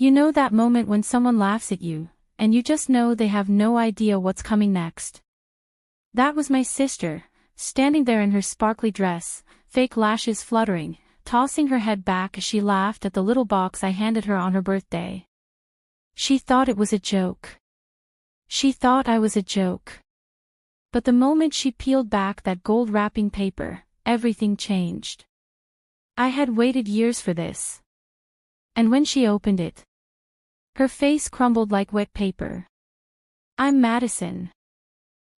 You know that moment when someone laughs at you, and you just know they have no idea what's coming next. That was my sister, standing there in her sparkly dress, fake lashes fluttering, tossing her head back as she laughed at the little box I handed her on her birthday. She thought it was a joke. She thought I was a joke. But the moment she peeled back that gold wrapping paper, everything changed. I had waited years for this. And when she opened it, her face crumbled like wet paper. I'm Madison.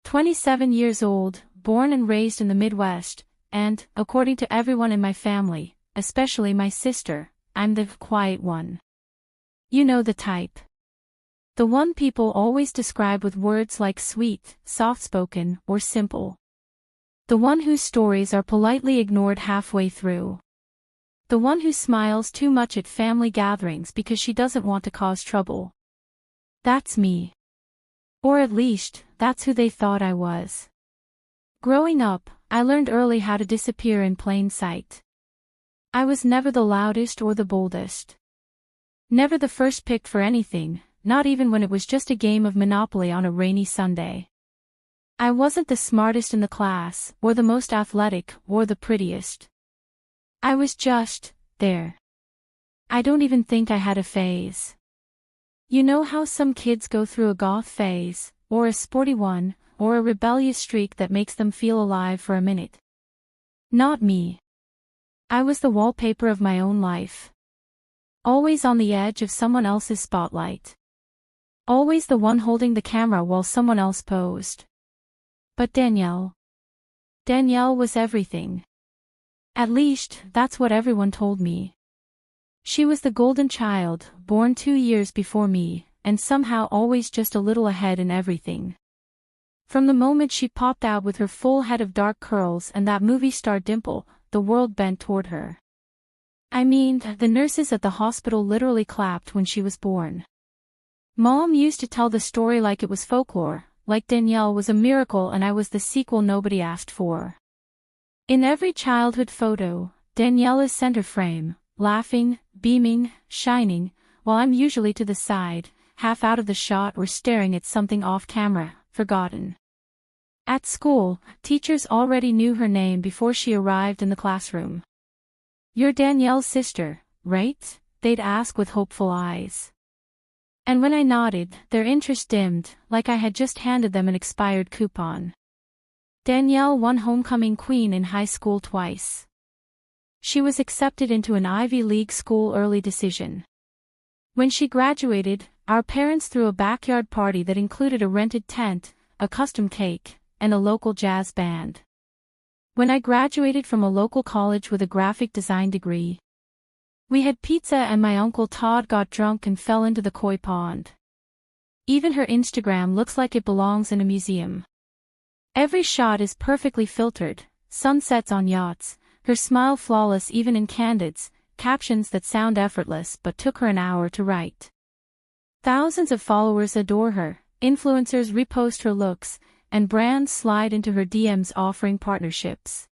27 years old, born and raised in the Midwest, and, according to everyone in my family, especially my sister, I'm the quiet one. You know the type. The one people always describe with words like sweet, soft-spoken, or simple. The one whose stories are politely ignored halfway through. The one who smiles too much at family gatherings because she doesn't want to cause trouble. That's me. Or at least, that's who they thought I was. Growing up, I learned early how to disappear in plain sight. I was never the loudest or the boldest. Never the first picked for anything, not even when it was just a game of Monopoly on a rainy Sunday. I wasn't the smartest in the class, or the most athletic, or the prettiest. I was just there. I don't even think I had a phase. You know how some kids go through a goth phase, or a sporty one, or a rebellious streak that makes them feel alive for a minute? Not me. I was the wallpaper of my own life. Always on the edge of someone else's spotlight. Always the one holding the camera while someone else posed. But Danielle was everything. At least, that's what everyone told me. She was the golden child, born 2 years before me, and somehow always just a little ahead in everything. From the moment she popped out with her full head of dark curls and that movie star dimple, the world bent toward her. I mean, the nurses at the hospital literally clapped when she was born. Mom used to tell the story like it was folklore, like Danielle was a miracle and I was the sequel nobody asked for. In every childhood photo, Danielle is center frame, laughing, beaming, shining, while I'm usually to the side, half out of the shot or staring at something off camera, forgotten. At school, teachers already knew her name before she arrived in the classroom. "You're Danielle's sister, right?" they'd ask with hopeful eyes. And when I nodded, their interest dimmed, like I had just handed them an expired coupon. Danielle won homecoming queen in high school twice. She was accepted into an Ivy League school early decision. When she graduated, our parents threw a backyard party that included a rented tent, a custom cake, and a local jazz band. When I graduated from a local college with a graphic design degree, we had pizza and my Uncle Todd got drunk and fell into the koi pond. Even her Instagram looks like it belongs in a museum. Every shot is perfectly filtered, sunsets on yachts, her smile flawless even in candids, captions that sound effortless but took her an hour to write. Thousands of followers adore her, influencers repost her looks, and brands slide into her DMs offering partnerships.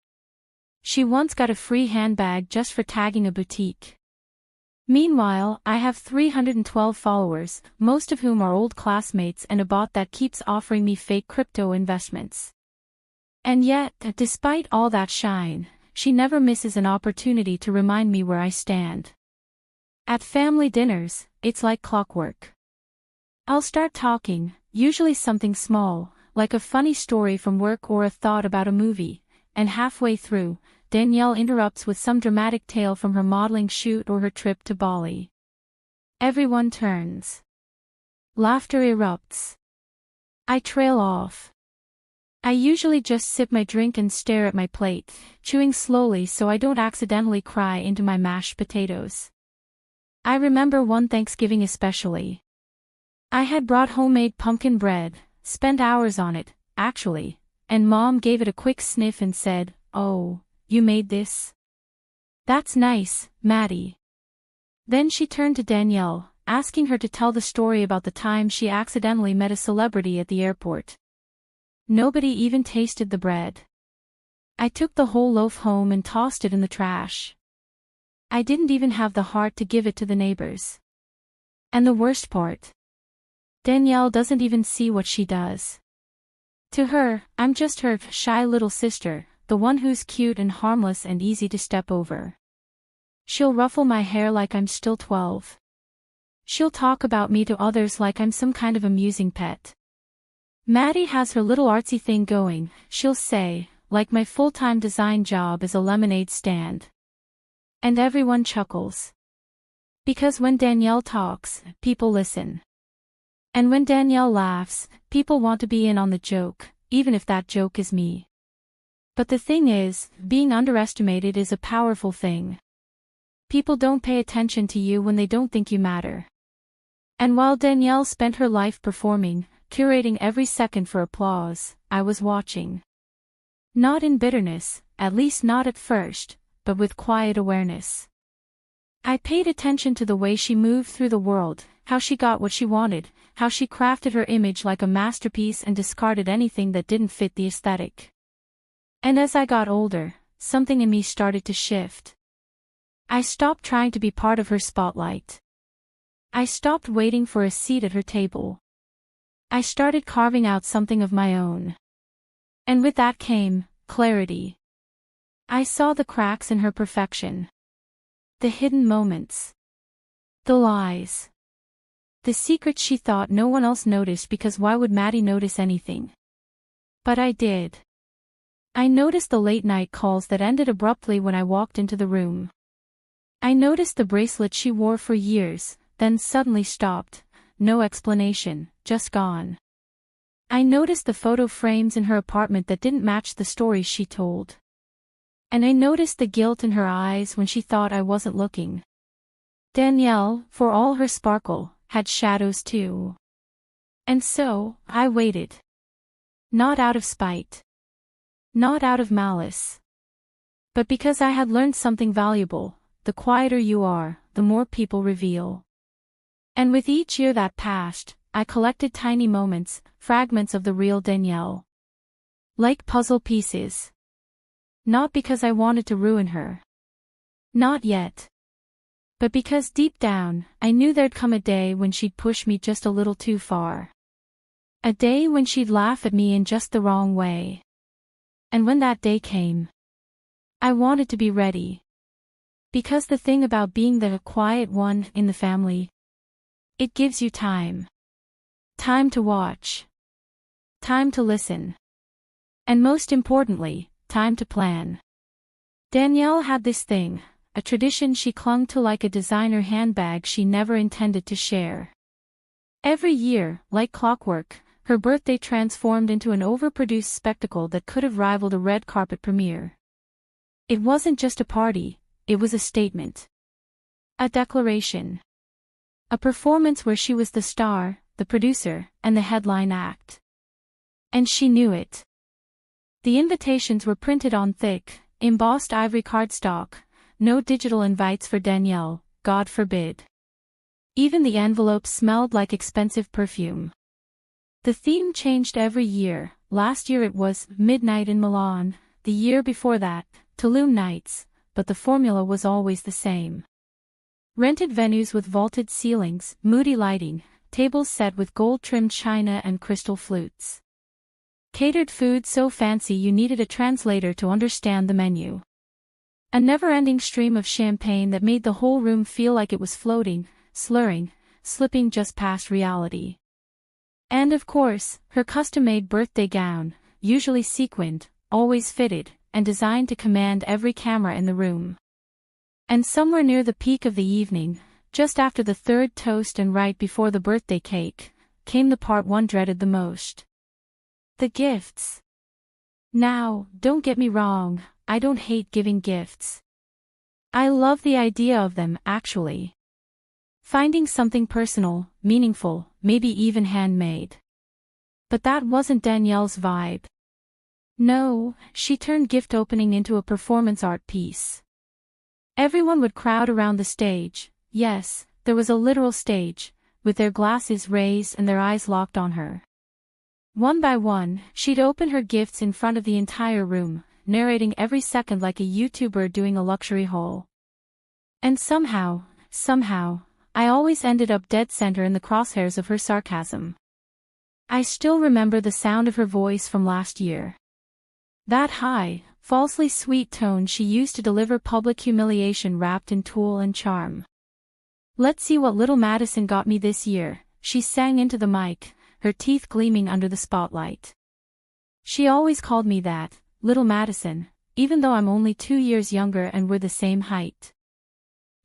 She once got a free handbag just for tagging a boutique. Meanwhile, I have 312 followers, most of whom are old classmates and a bot that keeps offering me fake crypto investments. And yet, despite all that shine, she never misses an opportunity to remind me where I stand. At family dinners, it's like clockwork. I'll start talking, usually something small, like a funny story from work or a thought about a movie, and halfway through, Danielle interrupts with some dramatic tale from her modeling shoot or her trip to Bali. Everyone turns. Laughter erupts. I trail off. I usually just sip my drink and stare at my plate, chewing slowly so I don't accidentally cry into my mashed potatoes. I remember one Thanksgiving especially. I had brought homemade pumpkin bread, spent hours on it, actually, and Mom gave it a quick sniff and said, "Oh, you made this? That's nice, Maddie." Then she turned to Danielle, asking her to tell the story about the time she accidentally met a celebrity at the airport. Nobody even tasted the bread. I took the whole loaf home and tossed it in the trash. I didn't even have the heart to give it to the neighbors. And the worst part, Danielle doesn't even see what she does. To her, I'm just her shy little sister, the one who's cute and harmless and easy to step over. She'll ruffle my hair like I'm still 12. She'll talk about me to others like I'm some kind of amusing pet. Maddie has her little artsy thing going, she'll say, like my full-time design job is a lemonade stand. And everyone chuckles. Because when Danielle talks, people listen. And when Danielle laughs, people want to be in on the joke, even if that joke is me. But the thing is, being underestimated is a powerful thing. People don't pay attention to you when they don't think you matter. And while Danielle spent her life performing, curating every second for applause, I was watching. Not in bitterness, at least not at first, but with quiet awareness. I paid attention to the way she moved through the world, how she got what she wanted, how she crafted her image like a masterpiece and discarded anything that didn't fit the aesthetic. And as I got older, something in me started to shift. I stopped trying to be part of her spotlight. I stopped waiting for a seat at her table. I started carving out something of my own. And with that came clarity. I saw the cracks in her perfection. The hidden moments. The lies. The secrets she thought no one else noticed because why would Maddie notice anything? But I did. I noticed the late-night calls that ended abruptly when I walked into the room. I noticed the bracelet she wore for years, then suddenly stopped, no explanation, just gone. I noticed the photo frames in her apartment that didn't match the stories she told. And I noticed the guilt in her eyes when she thought I wasn't looking. Danielle, for all her sparkle, had shadows too. And so, I waited. Not out of spite. Not out of malice. But because I had learned something valuable, the quieter you are, the more people reveal. And with each year that passed, I collected tiny moments, fragments of the real Danielle. Like puzzle pieces. Not because I wanted to ruin her. Not yet. But because deep down, I knew there'd come a day when she'd push me just a little too far. A day when she'd laugh at me in just the wrong way. And when that day came, I wanted to be ready. Because the thing about being the quiet one in the family, it gives you time. Time to watch. Time to listen. And most importantly, time to plan. Danielle had this thing, a tradition she clung to like a designer handbag she never intended to share. Every year, like clockwork, her birthday transformed into an overproduced spectacle that could have rivaled a red carpet premiere. It wasn't just a party, it was a statement. A declaration. A performance where she was the star, the producer, and the headline act. And she knew it. The invitations were printed on thick, embossed ivory cardstock, no digital invites for Danielle, God forbid. Even the envelopes smelled like expensive perfume. The theme changed every year. Last year it was Midnight in Milan, the year before that, Tulum Nights, but the formula was always the same. Rented venues with vaulted ceilings, moody lighting, tables set with gold-trimmed china and crystal flutes. Catered food so fancy you needed a translator to understand the menu. A never-ending stream of champagne that made the whole room feel like it was floating, slurring, slipping just past reality. And of course, her custom-made birthday gown, usually sequined, always fitted, and designed to command every camera in the room. And somewhere near the peak of the evening, just after the third toast and right before the birthday cake, came the part one dreaded the most. The gifts. Now, don't get me wrong, I don't hate giving gifts. I love the idea of them, actually. Finding something personal, meaningful, maybe even handmade. But that wasn't Danielle's vibe. No, she turned gift opening into a performance art piece. Everyone would crowd around the stage, yes, there was a literal stage, with their glasses raised and their eyes locked on her. One by one, she'd open her gifts in front of the entire room, narrating every second like a YouTuber doing a luxury haul. And somehow, I always ended up dead center in the crosshairs of her sarcasm. I still remember the sound of her voice from last year. That high, falsely sweet tone she used to deliver public humiliation wrapped in tulle and charm. "Let's see what little Madison got me this year," she sang into the mic, her teeth gleaming under the spotlight. She always called me that, Little Madison, even though I'm only 2 years younger and we're the same height.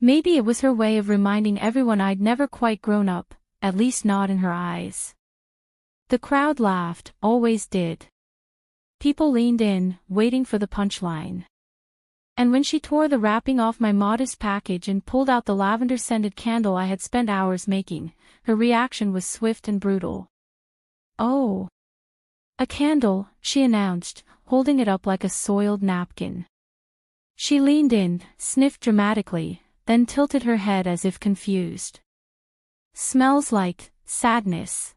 Maybe it was her way of reminding everyone I'd never quite grown up, at least not in her eyes. The crowd laughed, always did. People leaned in, waiting for the punchline. And when she tore the wrapping off my modest package and pulled out the lavender-scented candle I had spent hours making, her reaction was swift and brutal. "Oh. A candle," she announced, holding it up like a soiled napkin. She leaned in, sniffed dramatically, then tilted her head as if confused. "Smells like sadness."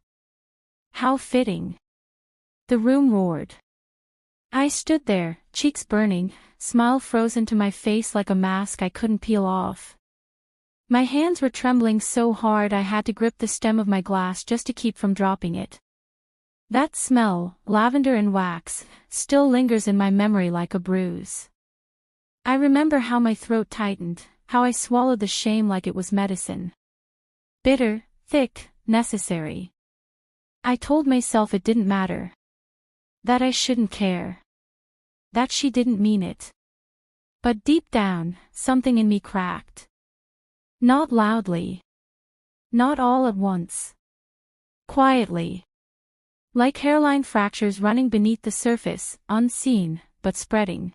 How fitting. The room roared. I stood there, cheeks burning, smile frozen to my face like a mask I couldn't peel off. My hands were trembling so hard I had to grip the stem of my glass just to keep from dropping it. That smell, lavender and wax, still lingers in my memory like a bruise. I remember how my throat tightened, how I swallowed the shame like it was medicine. Bitter, thick, necessary. I told myself it didn't matter. That I shouldn't care. That she didn't mean it. But deep down, something in me cracked. Not loudly. Not all at once. Quietly. Like hairline fractures running beneath the surface, unseen, but spreading.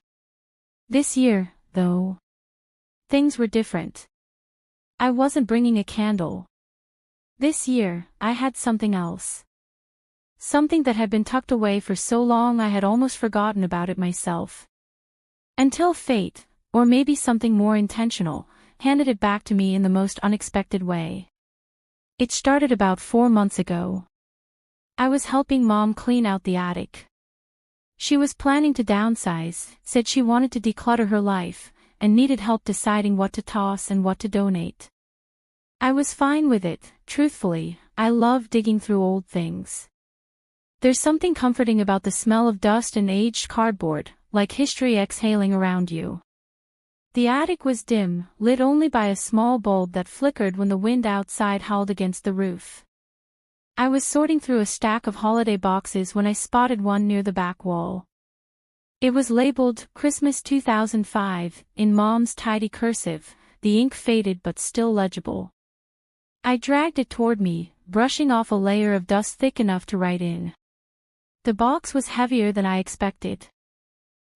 This year, though, things were different. I wasn't bringing a candle. This year, I had something else. Something that had been tucked away for so long I had almost forgotten about it myself. Until fate, or maybe something more intentional, handed it back to me in the most unexpected way. It started about 4 months ago. I was helping Mom clean out the attic. She was planning to downsize, said she wanted to declutter her life, and needed help deciding what to toss and what to donate. I was fine with it, truthfully. I love digging through old things. There's something comforting about the smell of dust and aged cardboard, like history exhaling around you. The attic was dim, lit only by a small bulb that flickered when the wind outside howled against the roof. I was sorting through a stack of holiday boxes when I spotted one near the back wall. It was labeled Christmas 2005, in Mom's tidy cursive, the ink faded but still legible. I dragged it toward me, brushing off a layer of dust thick enough to write in. The box was heavier than I expected.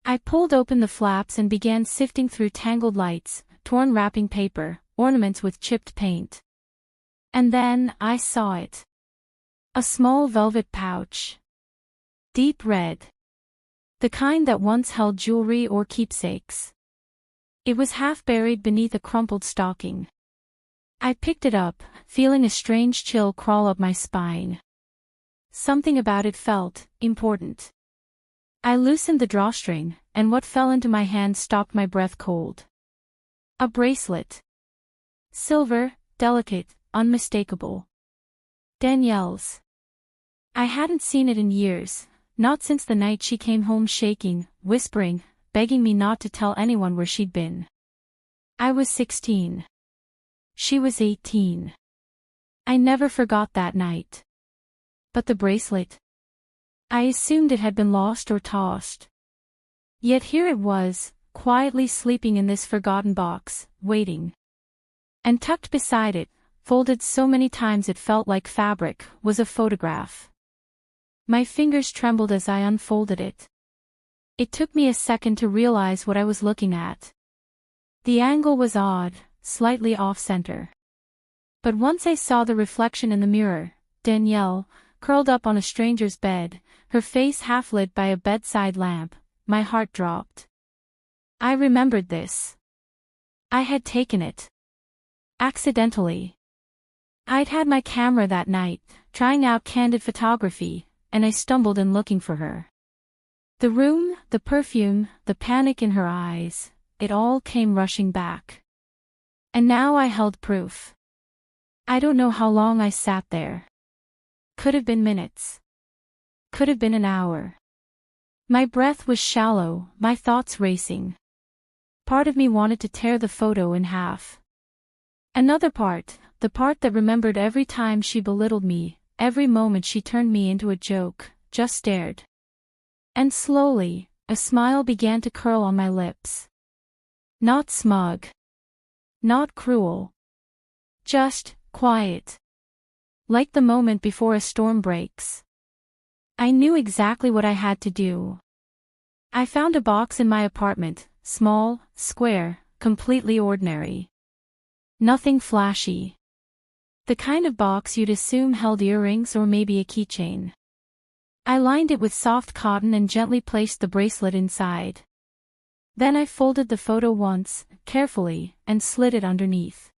I pulled open the flaps and began sifting through tangled lights, torn wrapping paper, ornaments with chipped paint. And then, I saw it. A small velvet pouch. Deep red. The kind that once held jewelry or keepsakes. It was half buried beneath a crumpled stocking. I picked it up, feeling a strange chill crawl up my spine. Something about it felt important. I loosened the drawstring, and what fell into my hand stopped my breath cold. A bracelet. Silver, delicate, unmistakable. Danielle's. I hadn't seen it in years, not since the night she came home shaking, whispering, begging me not to tell anyone where she'd been. I was 16. She was 18. I never forgot that night. But the bracelet? I assumed it had been lost or tossed. Yet here it was, quietly sleeping in this forgotten box, waiting. And tucked beside it, folded so many times it felt like fabric, was a photograph. My fingers trembled as I unfolded it. It took me a second to realize what I was looking at. The angle was odd, slightly off-center. But once I saw the reflection in the mirror, Danielle, curled up on a stranger's bed, her face half lit by a bedside lamp, my heart dropped. I remembered this. I had taken it. Accidentally. I'd had my camera that night, trying out candid photography, and I stumbled in looking for her. The room, the perfume, the panic in her eyes, it all came rushing back. And now I held proof. I don't know how long I sat there. Could have been minutes. Could have been an hour. My breath was shallow, my thoughts racing. Part of me wanted to tear the photo in half. Another part, the part that remembered every time she belittled me, every moment she turned me into a joke, just stared. And slowly, a smile began to curl on my lips. Not smug. Not cruel. Just quiet. Like the moment before a storm breaks. I knew exactly what I had to do. I found a box in my apartment, small, square, completely ordinary. Nothing flashy. The kind of box you'd assume held earrings or maybe a keychain. I lined it with soft cotton and gently placed the bracelet inside. Then I folded the photo once, carefully, and slid it underneath.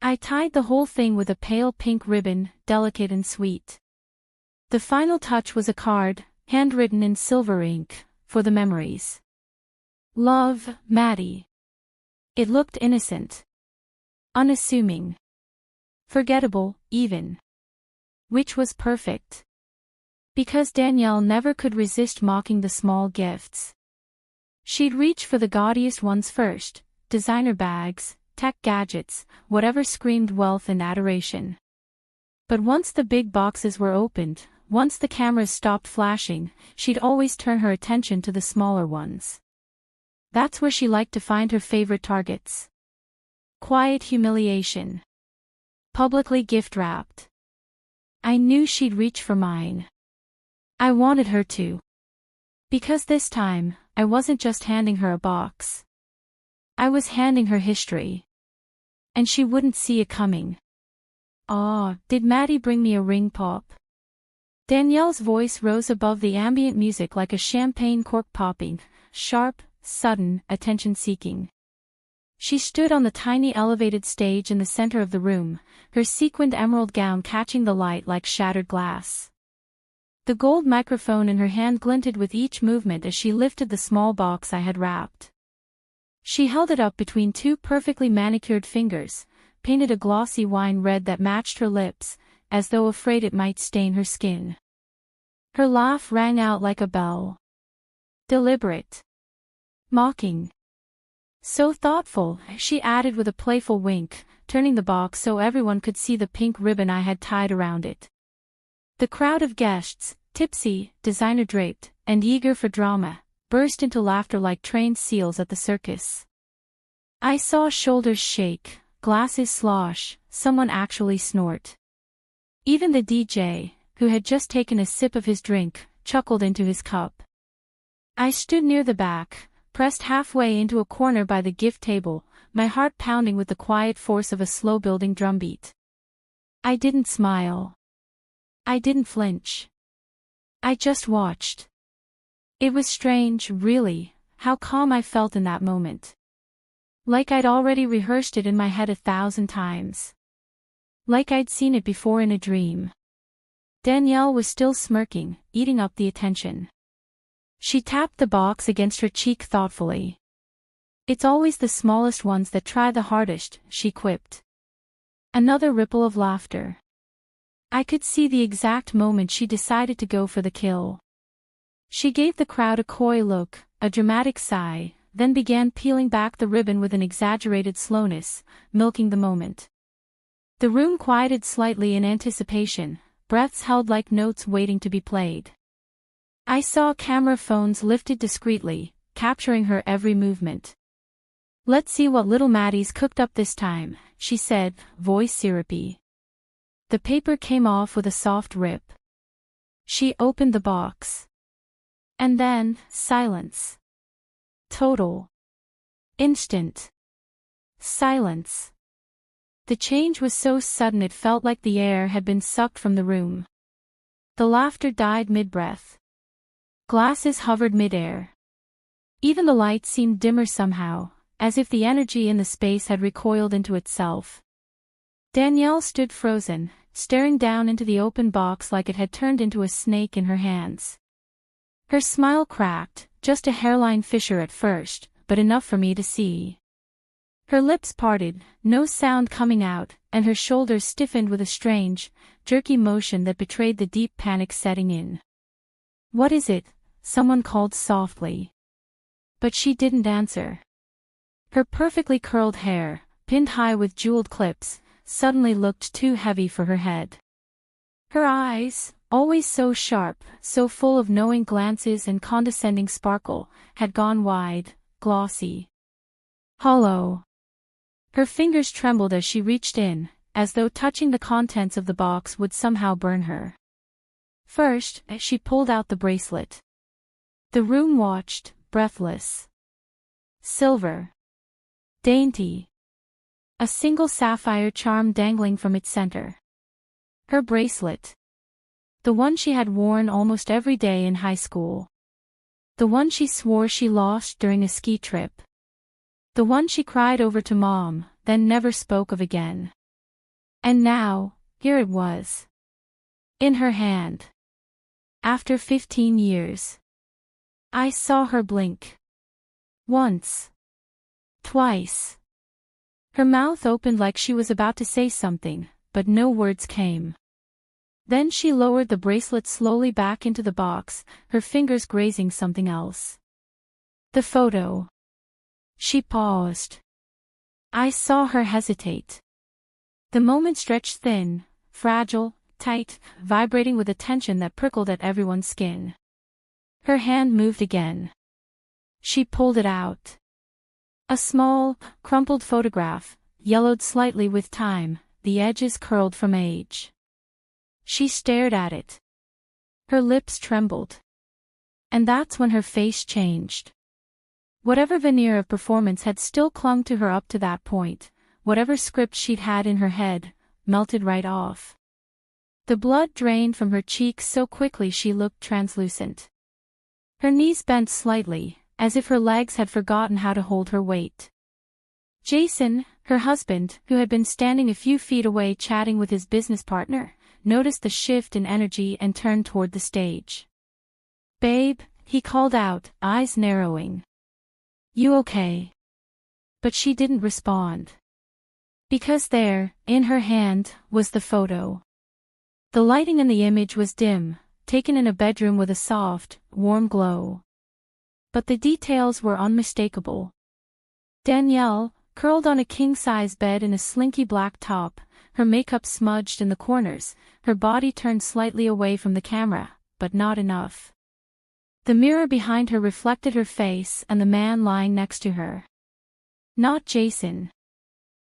I tied the whole thing with a pale pink ribbon, delicate and sweet. The final touch was a card, handwritten in silver ink, for the memories. Love, Maddie. It looked innocent. Unassuming. Forgettable, even. Which was perfect. Because Danielle never could resist mocking the small gifts. She'd reach for the gaudiest ones first, designer bags, tech gadgets, whatever screamed wealth and adoration. But once the big boxes were opened, once the cameras stopped flashing, she'd always turn her attention to the smaller ones. That's where she liked to find her favorite targets. Quiet humiliation. Publicly gift-wrapped. I knew she'd reach for mine. I wanted her to. Because this time, I wasn't just handing her a box. I was handing her history. And she wouldn't see it coming. "Ah, did Maddie bring me a ring, Pop?" Danielle's voice rose above the ambient music like a champagne cork popping, sharp, sudden, attention-seeking. She stood on the tiny elevated stage in the center of the room, her sequined emerald gown catching the light like shattered glass. The gold microphone in her hand glinted with each movement as she lifted the small box I had wrapped. She held it up between two perfectly manicured fingers, painted a glossy wine red that matched her lips, as though afraid it might stain her skin. Her laugh rang out like a bell. Deliberate. Mocking. So thoughtful, she added with a playful wink, turning the box so everyone could see the pink ribbon I had tied around it. The crowd of guests, tipsy, designer-draped, and eager for drama, burst into laughter like trained seals at the circus. I saw shoulders shake, glasses slosh, someone actually snort. Even the DJ, who had just taken a sip of his drink, chuckled into his cup. I stood near the back, pressed halfway into a corner by the gift table, my heart pounding with the quiet force of a slow-building drumbeat. I didn't smile. I didn't flinch. I just watched. It was strange, really, how calm I felt in that moment. Like I'd already rehearsed it in my head 1,000 times. Like I'd seen it before in a dream. Danielle was still smirking, eating up the attention. She tapped the box against her cheek thoughtfully. "It's always the smallest ones that try the hardest," she quipped. Another ripple of laughter. I could see the exact moment she decided to go for the kill. She gave the crowd a coy look, a dramatic sigh, then began peeling back the ribbon with an exaggerated slowness, milking the moment. The room quieted slightly in anticipation, breaths held like notes waiting to be played. I saw camera phones lifted discreetly, capturing her every movement. "Let's see what little Maddie's cooked up this time," she said, voice syrupy. The paper came off with a soft rip. She opened the box. And then, silence. Total. Instant. Silence. The change was so sudden it felt like the air had been sucked from the room. The laughter died mid-breath. Glasses hovered mid-air. Even the light seemed dimmer somehow, as if the energy in the space had recoiled into itself. Danielle stood frozen, staring down into the open box like it had turned into a snake in her hands. Her smile cracked, just a hairline fissure at first, but enough for me to see. Her lips parted, no sound coming out, and her shoulders stiffened with a strange, jerky motion that betrayed the deep panic setting in. "What is it?" someone called softly. But she didn't answer. Her perfectly curled hair, pinned high with jeweled clips, suddenly looked too heavy for her head. Her eyes, always so sharp, so full of knowing glances and condescending sparkle, had gone wide, glossy, hollow. Her fingers trembled as she reached in, as though touching the contents of the box would somehow burn her. First, she pulled out the bracelet. The room watched, breathless. Silver. Dainty. A single sapphire charm dangling from its center. Her bracelet. The one she had worn almost every day in high school. The one she swore she lost during a ski trip. The one she cried over to Mom, then never spoke of again. And now, here it was. In her hand. After 15 years. I saw her blink. Once. Twice. Her mouth opened like she was about to say something, but no words came. Then she lowered the bracelet slowly back into the box, her fingers grazing something else. The photo. She paused. I saw her hesitate. The moment stretched thin, fragile, tight, vibrating with a tension that prickled at everyone's skin. Her hand moved again. She pulled it out. A small, crumpled photograph, yellowed slightly with time, the edges curled from age. She stared at it. Her lips trembled. And that's when her face changed. Whatever veneer of performance had still clung to her up to that point, whatever script she'd had in her head, melted right off. The blood drained from her cheeks so quickly she looked translucent. Her knees bent slightly, as if her legs had forgotten how to hold her weight. Jason, her husband, who had been standing a few feet away chatting with his business partner, noticed the shift in energy and turned toward the stage. "Babe," he called out, eyes narrowing. "You okay?" But she didn't respond. Because there, in her hand, was the photo. The lighting in the image was dim, taken in a bedroom with a soft, warm glow. But the details were unmistakable. Danielle, curled on a king-size bed in a slinky black top, her makeup smudged in the corners, her body turned slightly away from the camera, but not enough. The mirror behind her reflected her face and the man lying next to her. Not Jason.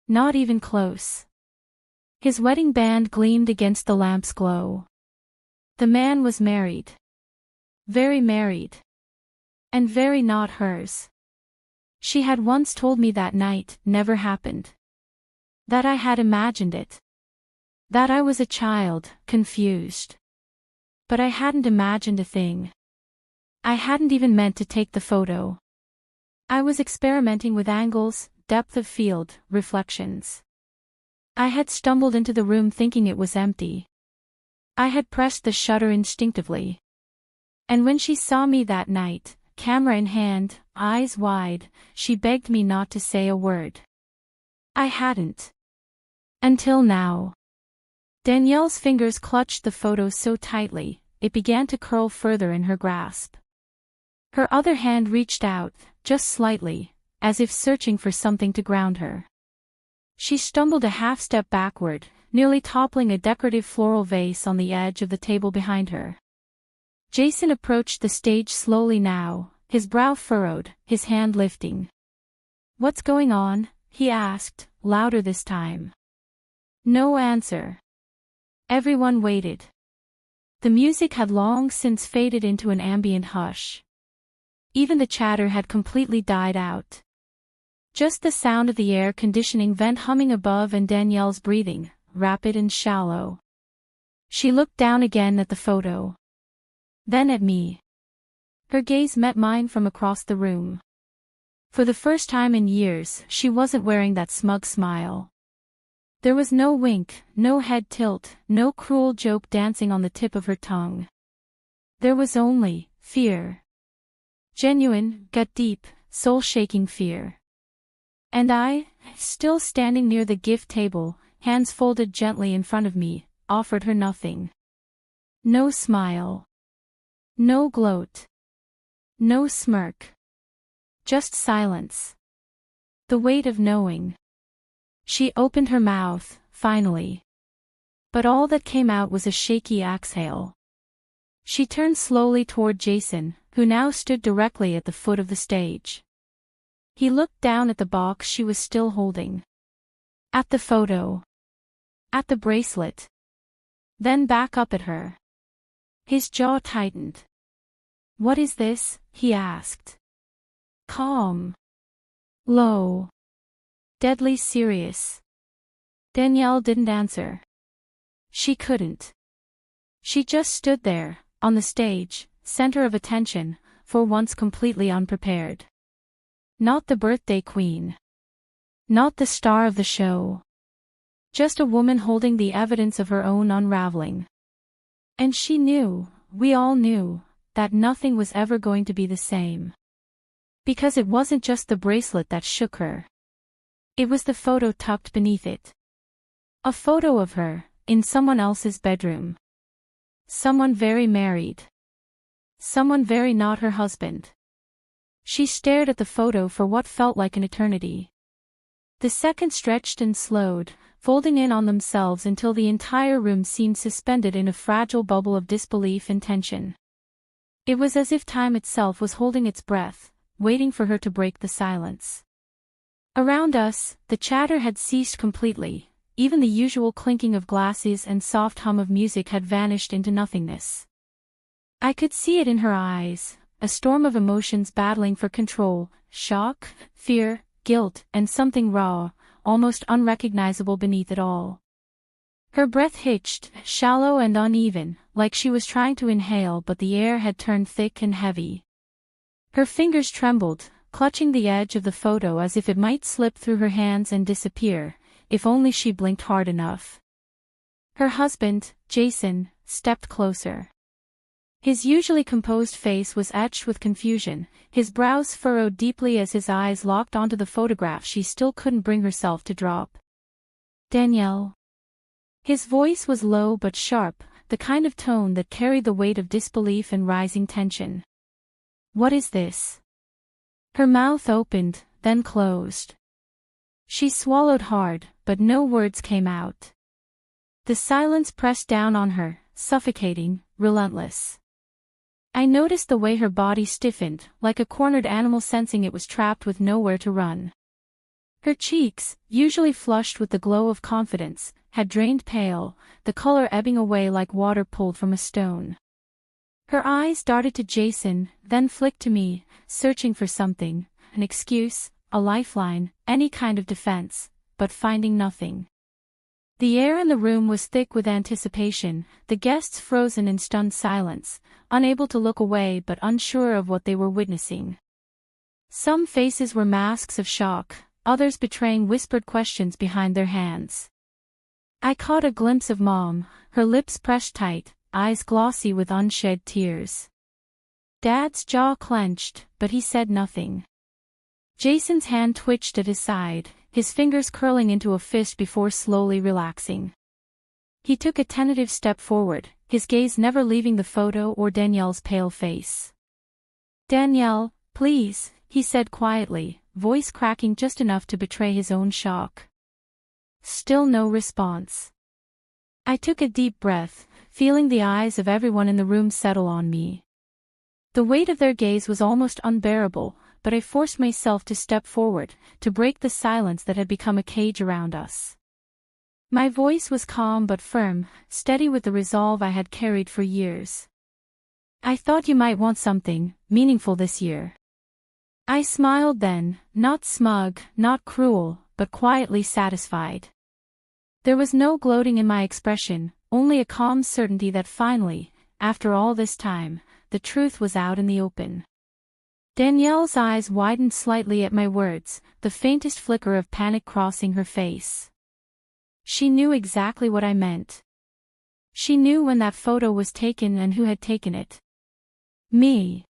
Not even close. His wedding band gleamed against the lamp's glow. The man was married. Very married. And very not hers. She had once told me that night never happened. That I had imagined it. That I was a child, confused. But I hadn't imagined a thing. I hadn't even meant to take the photo. I was experimenting with angles, depth of field, reflections. I had stumbled into the room thinking it was empty. I had pressed the shutter instinctively. And when she saw me that night, camera in hand, eyes wide, she begged me not to say a word. I hadn't. Until now. Danielle's fingers clutched the photo so tightly, it began to curl further in her grasp. Her other hand reached out, just slightly, as if searching for something to ground her. She stumbled a half-step backward, nearly toppling a decorative floral vase on the edge of the table behind her. Jason approached the stage slowly now, his brow furrowed, his hand lifting. "What's going on?" he asked, louder this time. No answer. Everyone waited. The music had long since faded into an ambient hush. Even the chatter had completely died out. Just the sound of the air conditioning vent humming above and Danielle's breathing, rapid and shallow. She looked down again at the photo. Then at me. Her gaze met mine from across the room. For the first time in years, she wasn't wearing that smug smile. There was no wink, no head tilt, no cruel joke dancing on the tip of her tongue. There was only fear. Genuine, gut-deep, soul-shaking fear. And I, still standing near the gift table, hands folded gently in front of me, offered her nothing. No smile. No gloat. No smirk. Just silence. The weight of knowing. She opened her mouth, finally. But all that came out was a shaky exhale. She turned slowly toward Jason, who now stood directly at the foot of the stage. He looked down at the box she was still holding. At the photo. At the bracelet. Then back up at her. His jaw tightened. "What is this?" he asked. Calm. Low. Deadly serious. Danielle didn't answer. She couldn't. She just stood there, on the stage, center of attention, for once completely unprepared. Not the birthday queen. Not the star of the show. Just a woman holding the evidence of her own unraveling. And she knew, we all knew, that nothing was ever going to be the same. Because it wasn't just the bracelet that shook her. It was the photo tucked beneath it. A photo of her, in someone else's bedroom. Someone very married. Someone very not her husband. She stared at the photo for what felt like an eternity. The seconds stretched and slowed, folding in on themselves until the entire room seemed suspended in a fragile bubble of disbelief and tension. It was as if time itself was holding its breath, waiting for her to break the silence. Around us, the chatter had ceased completely, even the usual clinking of glasses and soft hum of music had vanished into nothingness. I could see it in her eyes, a storm of emotions battling for control, shock, fear, guilt, and something raw, almost unrecognizable beneath it all. Her breath hitched, shallow and uneven, like she was trying to inhale but the air had turned thick and heavy. Her fingers trembled, clutching the edge of the photo as if it might slip through her hands and disappear, if only she blinked hard enough. Her husband, Jason, stepped closer. His usually composed face was etched with confusion, his brows furrowed deeply as his eyes locked onto the photograph she still couldn't bring herself to drop. "Danielle." His voice was low but sharp, the kind of tone that carried the weight of disbelief and rising tension. "What is this?" Her mouth opened, then closed. She swallowed hard, but no words came out. The silence pressed down on her, suffocating, relentless. I noticed the way her body stiffened, like a cornered animal sensing it was trapped with nowhere to run. Her cheeks, usually flushed with the glow of confidence, had drained pale, the color ebbing away like water pulled from a stone. Her eyes darted to Jason, then flicked to me, searching for something, an excuse, a lifeline, any kind of defense, but finding nothing. The air in the room was thick with anticipation, the guests frozen in stunned silence, unable to look away but unsure of what they were witnessing. Some faces were masks of shock, others betraying whispered questions behind their hands. I caught a glimpse of Mom, her lips pressed tight, eyes glossy with unshed tears. Dad's jaw clenched, but he said nothing. Jason's hand twitched at his side, his fingers curling into a fist before slowly relaxing. He took a tentative step forward, his gaze never leaving the photo or Danielle's pale face. "Danielle, please," he said quietly, voice cracking just enough to betray his own shock. Still no response. I took a deep breath, feeling the eyes of everyone in the room settle on me. The weight of their gaze was almost unbearable, but I forced myself to step forward, to break the silence that had become a cage around us. My voice was calm but firm, steady with the resolve I had carried for years. "I thought you might want something meaningful this year." I smiled then, not smug, not cruel, but quietly satisfied. There was no gloating in my expression, only a calm certainty that finally, after all this time, the truth was out in the open. Danielle's eyes widened slightly at my words, the faintest flicker of panic crossing her face. She knew exactly what I meant. She knew when that photo was taken and who had taken it. Me.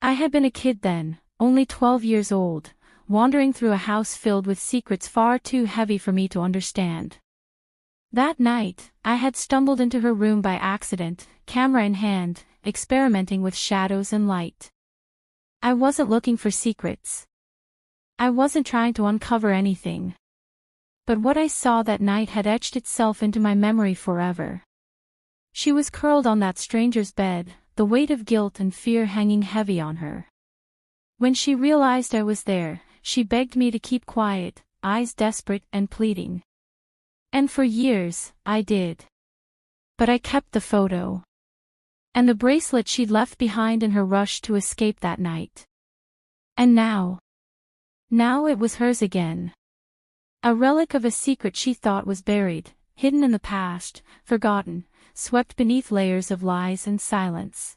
I had been a kid then, only 12 years old, wandering through a house filled with secrets far too heavy for me to understand. That night, I had stumbled into her room by accident, camera in hand, experimenting with shadows and light. I wasn't looking for secrets. I wasn't trying to uncover anything. But what I saw that night had etched itself into my memory forever. She was curled on that stranger's bed, the weight of guilt and fear hanging heavy on her. When she realized I was there, she begged me to keep quiet, eyes desperate and pleading. And for years, I did. But I kept the photo. And the bracelet she'd left behind in her rush to escape that night. And now it was hers again. A relic of a secret she thought was buried, hidden in the past, forgotten, swept beneath layers of lies and silence.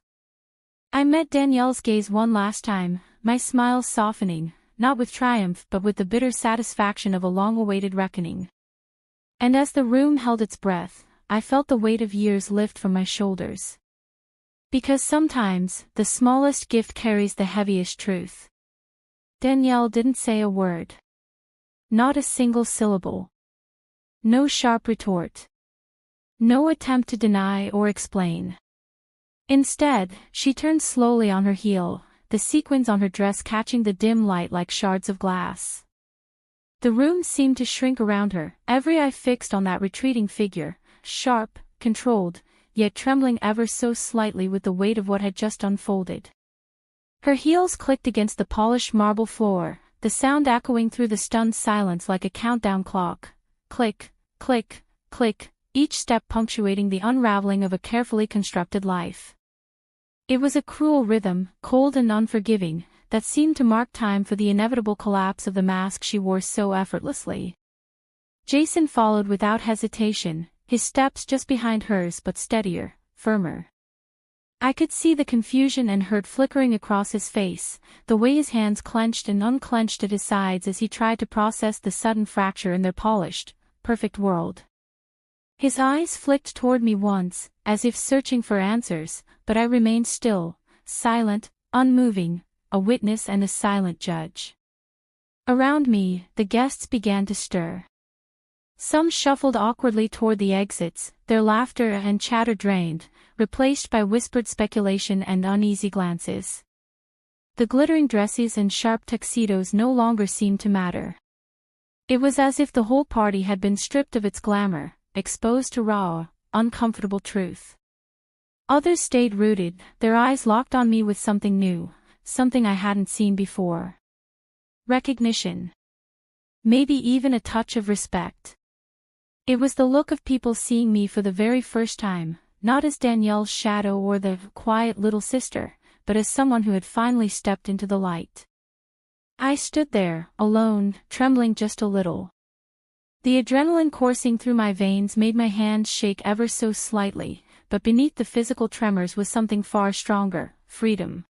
I met Danielle's gaze one last time, my smile softening, not with triumph but with the bitter satisfaction of a long-awaited reckoning. And as the room held its breath, I felt the weight of years lift from my shoulders. Because sometimes, the smallest gift carries the heaviest truth. Danielle didn't say a word. Not a single syllable. No sharp retort. No attempt to deny or explain. Instead, she turned slowly on her heel, the sequins on her dress catching the dim light like shards of glass. The room seemed to shrink around her, every eye fixed on that retreating figure, sharp, controlled, yet trembling ever so slightly with the weight of what had just unfolded. Her heels clicked against the polished marble floor, the sound echoing through the stunned silence like a countdown clock. Click, click, click, each step punctuating the unraveling of a carefully constructed life. It was a cruel rhythm, cold and unforgiving, that seemed to mark time for the inevitable collapse of the mask she wore so effortlessly. Jason followed without hesitation, his steps just behind hers but steadier, firmer. I could see the confusion and hurt flickering across his face, the way his hands clenched and unclenched at his sides as he tried to process the sudden fracture in their polished, perfect world. His eyes flicked toward me once, as if searching for answers, but I remained still, silent, unmoving, a witness and a silent judge. Around me, the guests began to stir. Some shuffled awkwardly toward the exits, their laughter and chatter drained, replaced by whispered speculation and uneasy glances. The glittering dresses and sharp tuxedos no longer seemed to matter. It was as if the whole party had been stripped of its glamour, exposed to raw, uncomfortable truth. Others stayed rooted, their eyes locked on me with something new, something I hadn't seen before. Recognition. Maybe even a touch of respect. It was the look of people seeing me for the very first time, not as Danielle's shadow or the quiet little sister, but as someone who had finally stepped into the light. I stood there, alone, trembling just a little. The adrenaline coursing through my veins made my hands shake ever so slightly, but beneath the physical tremors was something far stronger: freedom.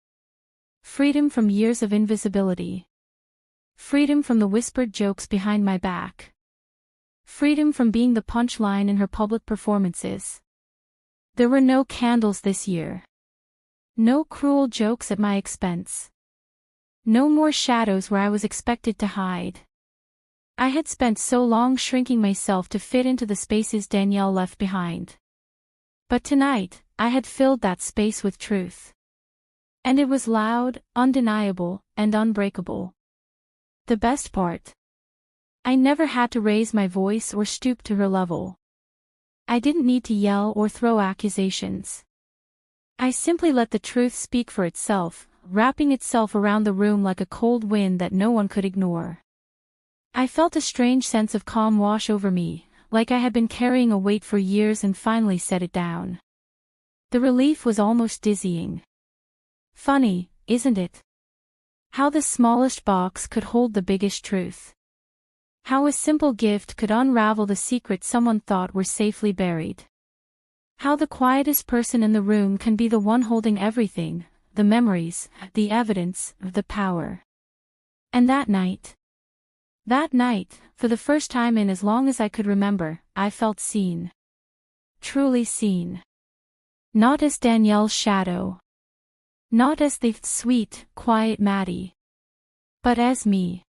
Freedom from years of invisibility. Freedom from the whispered jokes behind my back. Freedom from being the punchline in her public performances. There were no candles this year. No cruel jokes at my expense. No more shadows where I was expected to hide. I had spent so long shrinking myself to fit into the spaces Danielle left behind. But tonight, I had filled that space with truth. And it was loud, undeniable, and unbreakable. The best part. I never had to raise my voice or stoop to her level. I didn't need to yell or throw accusations. I simply let the truth speak for itself, wrapping itself around the room like a cold wind that no one could ignore. I felt a strange sense of calm wash over me, like I had been carrying a weight for years and finally set it down. The relief was almost dizzying. Funny, isn't it? How the smallest box could hold the biggest truth. How a simple gift could unravel the secrets someone thought were safely buried. How the quietest person in the room can be the one holding everything, the memories, the evidence, the power. And that night, for the first time in as long as I could remember, I felt seen. Truly seen. Not as Danielle's shadow. Not as the sweet, quiet Maddie. But as me.